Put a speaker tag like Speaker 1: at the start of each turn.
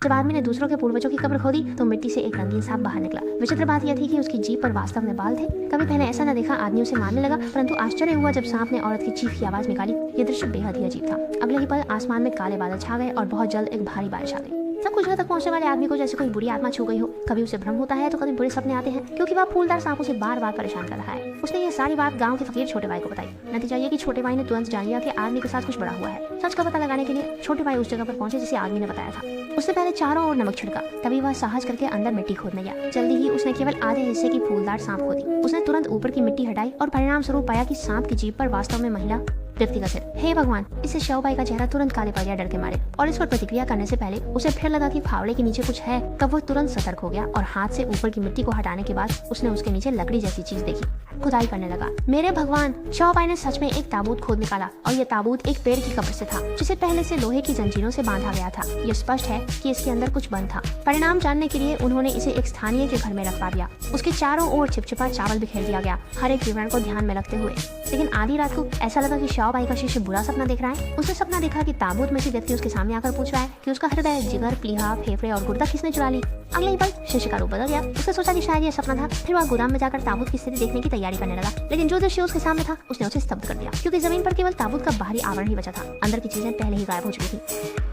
Speaker 1: जब आदमी ने दूसरों के पूर्वजों की कब्र खोदी तो मिट्टी से एक रंगीन सांप बाहर निकला। विचित्र बात यह थी कि उसकी जीभ पर वास्तव में बाल थे। कभी पहले ऐसा न देखा आदमी उसे मारने लगा, परंतु आश्चर्य हुआ जब सांप ने औरत की चीख की आवाज निकाली। ये दृश्य बेहद ही अजीब था। अगले ही पल आसमान में काले बादल छा गए और बहुत जल्द एक भारी बारिश आ गई। सब कुछ तक पहुंचने वाले आदमी को जैसे कोई बुरी आत्मा छू गई हो। कभी उसे भ्रम होता है तो कभी बुरे सपने आते हैं, क्योंकि वह फूलदार सांप उसे बार बार परेशान कर रहा है। उसने ये सारी बात गांव के फकीर छोटे भाई को बताई। नतीजा ये कि छोटे भाई ने तुरंत जान लिया कि आदमी के साथ कुछ बड़ा हुआ है। सच का पता लगाने के लिए छोटे भाई उस जगह पर पहुंचे जिसे आदमी ने बताया था। उसने पहले चारों ओर नमक छिड़का, तभी वह साहस करके अंदर मिट्टी खोदने गया। जल्दी ही उसने केवल आधे हिस्से की फूलदार सांप खोदी। उसने तुरंत ऊपर की मिट्टी हटाई और परिणाम स्वरूप पाया कि सांप की जीभ पर वास्तव में महिला व्यक्ति का सिर। हे भगवान, इससे शव भाई का चेहरा तुरंत काले पड़ गया डर के मारे, और इस पर प्रतिक्रिया करने से पहले उसे फिर लगा कि फावड़े के नीचे कुछ है। तब वह तुरंत सतर्क हो गया और हाथ से ऊपर की मिट्टी को हटाने के बाद उसने उसके नीचे लकड़ी जैसी चीज देखी। खुदाई करने लगा। मेरे भगवान, शव भाई ने सच में एक ताबूत खोद निकाला, और यह ताबूत एक पेड़ की कब्र से था, जिसे पहले से लोहे की जंजीरों से बांधा गया था। यह स्पष्ट है कि इसके अंदर कुछ बंद था। परिणाम जानने के लिए उन्होंने इसे एक स्थानीय के घर में रखवा दिया। उसके चारों ओर चिपचिपा चावल बिखेर दिया गया, हर एक विवरण को ध्यान में रखते हुए। लेकिन आधी रात को ऐसा लगा कि शव भाई का शिष्य बुरा सपना देख रहा है। उसने सपना देखा कि ताबूत में से व्यक्ति उसके सामने आकर पूछ रहा है कि उसका हृदय, जिगर, प्लीहा, फेफड़े और गुर्दा किसने चुरा ली। अगले ही पल शिष्य का रूप बदल गया। उसने सोचा कि शायद यह सपना था। फिर वह गोदाम में जाकर ताबूत की स्थिति देखने की तैयारी करने लगा, लेकिन जो दृश्य उसके सामने था उसने उसे स्तब्ध कर दिया, क्योंकि जमीन पर केवल ताबूत का बाहरी आवरण ही बचा था। अंदर की चीजें पहले ही गायब हो चुकी थी।